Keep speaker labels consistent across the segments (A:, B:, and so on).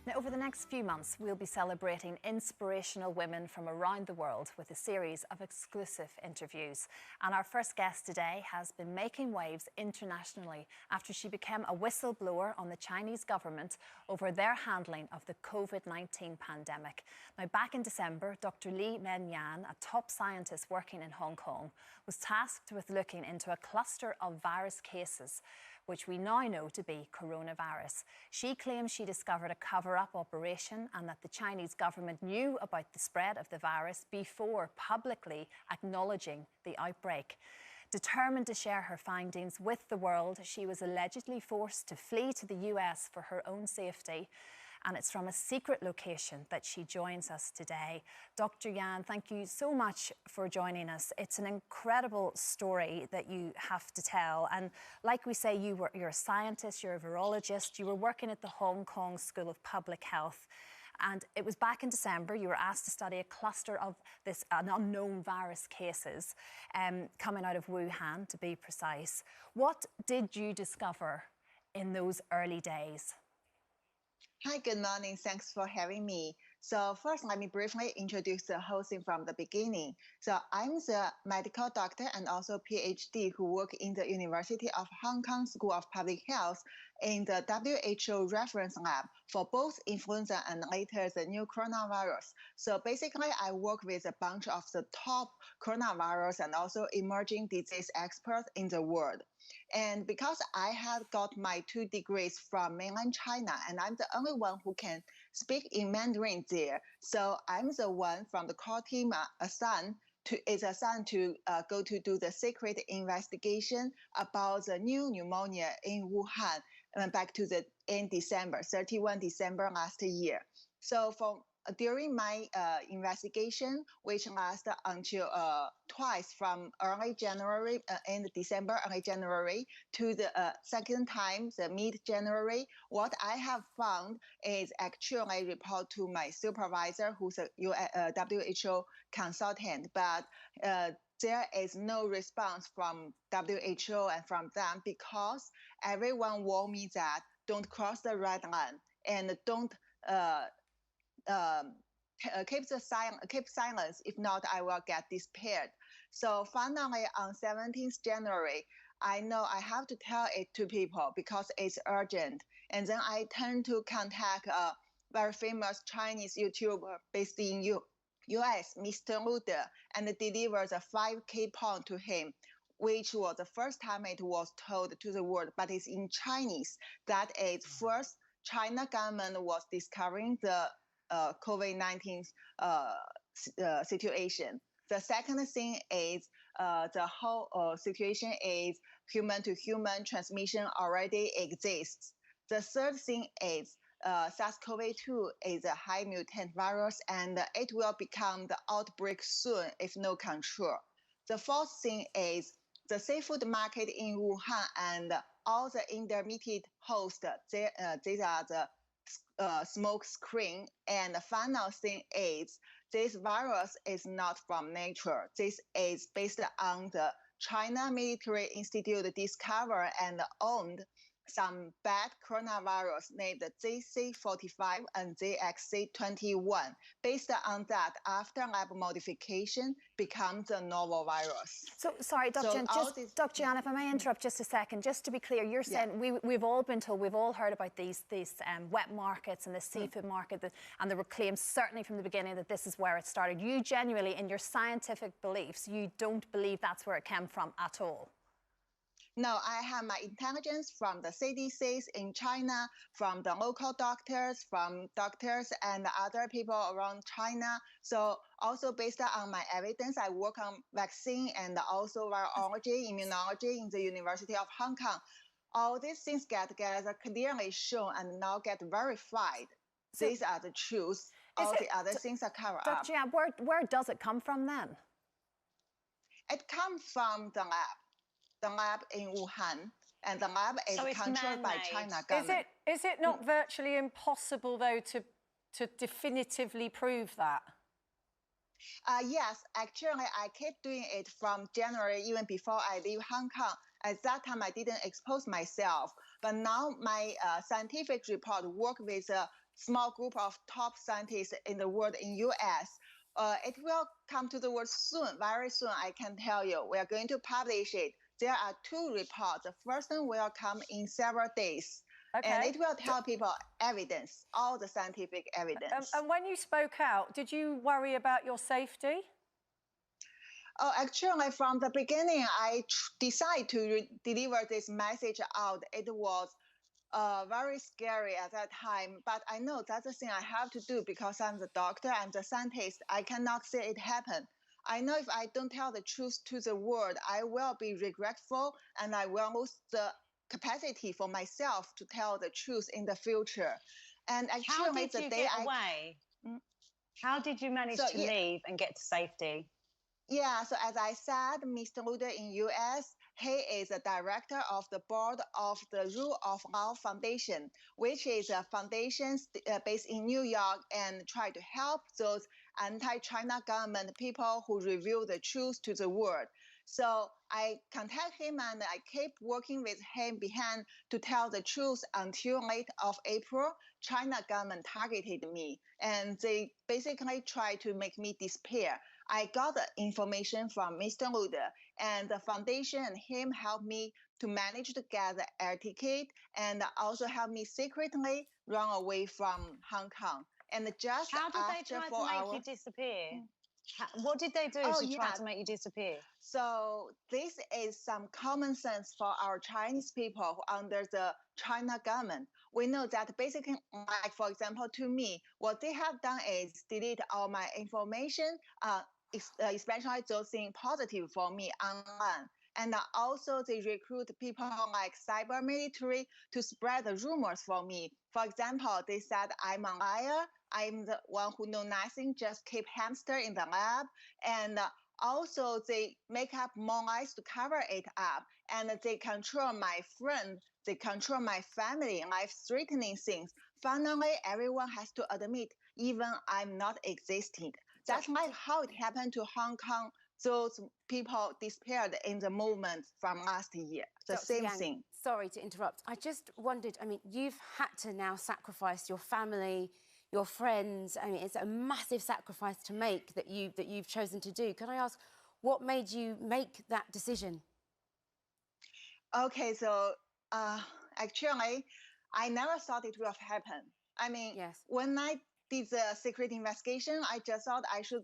A: Now, over the next few months, we'll be celebrating inspirational women from around the world with a series of exclusive interviews. And our first guest today has been making waves internationally after she became a whistleblower on the Chinese government over their handling of the COVID-19 pandemic. Now, back in December, Dr. Meng, a top scientist working in Hong Kong, was tasked with looking into a cluster of virus cases, which we now know to be coronavirus. She claims she discovered a cover-up operation and that the Chinese government knew about the spread of the virus before publicly acknowledging the outbreak. Determined to share her findings with the world, she was allegedly forced to flee to the US for her own safety. And it's from a secret location that she joins us today. Dr. Yan, thank you so much for joining us. It's an incredible story that you have to tell. And like we say, you're a scientist, you're a virologist, you were working at the Hong Kong School of Public Health. And it was back in December, you were asked to study a cluster of an unknown virus cases coming out of Wuhan, to be precise. What did you discover in those early days?
B: Hi, good morning. Thanks for having me. So first, let me briefly introduce the whole thing from the beginning. So I'm the medical doctor and also PhD who work in the University of Hong Kong School of Public Health in the WHO reference lab for both influenza and later the new coronavirus. So basically, I work with a bunch of the top coronavirus and also emerging disease experts in the world. And because I had got my 2 degrees from mainland China, and I'm the only one who can speak in Mandarin there, so I'm the one from the core team assigned to go to do the secret investigation about the new pneumonia in Wuhan back to the end December, 31 December last year. So during my investigation, which lasted until twice from early January, end December, early January, to the second time, the mid-January, what I have found is actually report to my supervisor, who's a WHO consultant, but there is no response from WHO and from them because everyone warned me that don't cross the red line and don't keep silence. If not, I will get disappeared. So finally, on 17th January, I know I have to tell it to people because it's urgent. And then I turned to contact a very famous Chinese YouTuber based in US, Mr. Lude, and delivered a 5K pound to him, which was the first time it was told to the world, but it's in Chinese. That is, first, China government was discovering the COVID-19 situation. The second thing is the whole situation is human-to-human transmission already exists. The third thing is SARS-CoV-2 is a high mutant virus and it will become the outbreak soon if no control. The fourth thing is the seafood market in Wuhan and all the intermediate hosts, these are the smoke screen. And the final thing is this virus is not from nature. This is based on the China Military Institute discovered and owned some bad coronavirus named ZC45 and ZXC21. Based on that, after lab modification, becomes a novel virus.
A: So, sorry, Dr. Dr. Yan, if I may interrupt just a second, just to be clear, you're saying we've all been told, we've all heard about these wet markets and the seafood market, and there were claims certainly from the beginning that this is where it started. You genuinely, in your scientific beliefs, you don't believe that's where it came from at all?
B: No, I have my intelligence from the CDCs in China, from the local doctors, from doctors and other people around China. So also based on my evidence, I work on vaccine and also virology, immunology in the University of Hong Kong. All these things get together, clearly shown and now get verified. So these are the truths. All the other things are covered up.
A: Dr. Yan, where does it come from then?
B: It comes from the lab. The lab in Wuhan, and the lab is controlled by China government.
C: Is it not virtually impossible, though, to definitively prove that?
B: Yes, actually, I kept doing it from January, even before I leave Hong Kong. At that time, I didn't expose myself. But now my scientific report work with small group of top scientists in the world in US. It will come to the world soon, very soon, I can tell you. We are going to publish it. There are 2 reports. The first one will come in several days.
C: Okay.
B: And it will tell people evidence, all the scientific evidence.
C: And when you spoke out, did you worry about your safety?
B: Oh, actually, from the beginning, I decided to deliver this message out. It was very scary at that time, but I know that's the thing I have to do because I'm the doctor and the scientist. I cannot see it happen. I know if I don't tell the truth to the world, I will be regretful and I will lose the capacity for myself to tell the truth in the future. And actually,
D: the day away? How did you manage to leave and get to safety?
B: Yeah, so as I said, Mr. Luder in US, he is the director of the board of the Rule of Law Foundation, which is a foundation based in New York and try to help those anti-China government people who reveal the truth to the world. So I contact him and I keep working with him behind to tell the truth until late of April. China government targeted me and they basically tried to make me disappear. I got the information from Mr. Luder and the foundation and him helped me to manage to get the air ticket and also helped me secretly run away from Hong Kong. And just
D: how did they try to make you disappear? What did they do to try to make you disappear?
B: So this is some common sense for our Chinese people who under the China government. We know that basically, like for example, to me, what they have done is delete all my information, especially those things positive for me online. And also they recruit people like cyber military to spread the rumors for me. For example, they said I'm a liar. I'm the one who know nothing, just keep hamster in the lab. And also they make up more lies to cover it up. And they control my friend, they control my family, life-threatening things. Finally, everyone has to admit, even I'm not existing. That's like how it happened to Hong Kong. Those people disappeared in the movement from last year. The
E: Dr.
B: same
E: Yang,
B: thing.
E: Sorry to interrupt. I just wondered, I mean, you've had to now sacrifice your family, your friends. I mean, it's a massive sacrifice to make that you've chosen to do. Can I ask, what made you make that decision?
B: Okay, so actually, I never thought it would happen. I mean, when I did the secret investigation, I just thought I should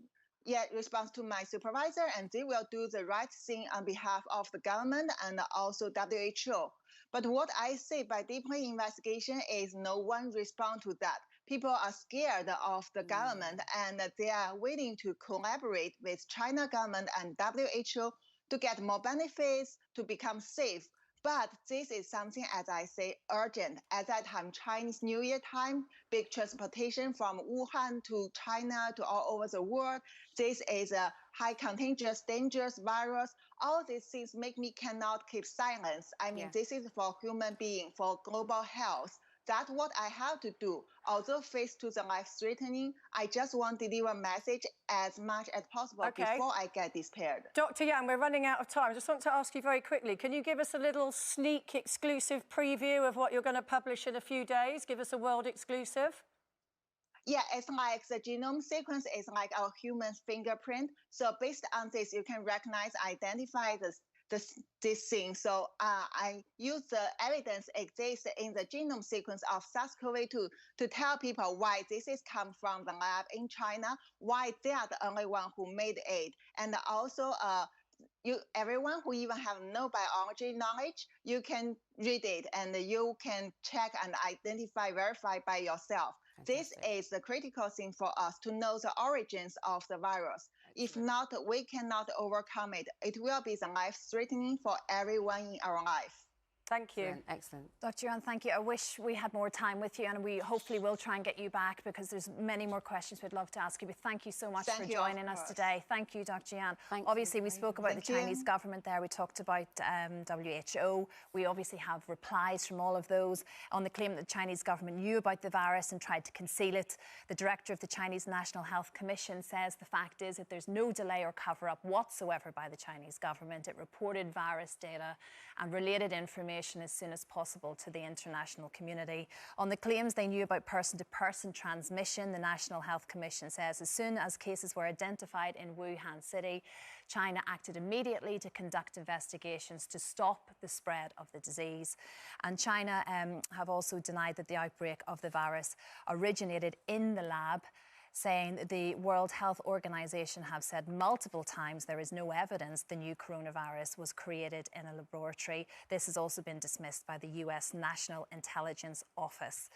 B: respond to my supervisor and they will do the right thing on behalf of the government and also WHO. But what I see by deepening investigation is no one respond to that. People are scared of the government and they are willing to collaborate with China government and WHO to get more benefits, to become safe. But this is something, as I say, urgent. At that time, Chinese New Year time, big transportation from Wuhan to China to all over the world. This is a high contagious, dangerous virus. All these things make me cannot keep silence. I mean, this is for human being, for global health. That's what I have to do. Although faced to the life-threatening, I just want to deliver a message as much as possible before I get disappeared.
C: Dr. Yang, we're running out of time. I just want to ask you very quickly, can you give us a little sneak exclusive preview of what you're going to publish in a few days? Give us a world exclusive.
B: Yeah, it's like the genome sequence is like our human fingerprint. So based on this, you can recognize, identify this thing. So I use the evidence exists in the genome sequence of SARS-CoV-2 to tell people why this is come from the lab in China, why they are the only one who made it. And also everyone who even have no biology knowledge, you can read it and you can check and identify, verify by yourself. Fantastic. This is the critical thing for us to know the origins of the virus. If not, we cannot overcome it. It will be the life-threatening for everyone in our life.
C: Thank you.
E: Excellent.
A: Dr. Yan, thank you. I wish we had more time with you and we hopefully will try and get you back because there's many more questions we'd love to ask you. But thank you so much for joining us today. Thank you, Dr. Yan. Obviously, we spoke about the Chinese government there. We talked about WHO. We obviously have replies from all of those on the claim that the Chinese government knew about the virus and tried to conceal it. The director of the Chinese National Health Commission says the fact is that there's no delay or cover-up whatsoever by the Chinese government. It reported virus data and related information information as soon as possible to the international community. On the claims they knew about person-to-person transmission, the National Health Commission says as soon as cases were identified in Wuhan City, China acted immediately to conduct investigations to stop the spread of the disease. And China have also denied that the outbreak of the virus originated in the lab, saying the World Health Organization have said multiple times there is no evidence the new coronavirus was created in a laboratory. This has also been dismissed by the US National Intelligence Office.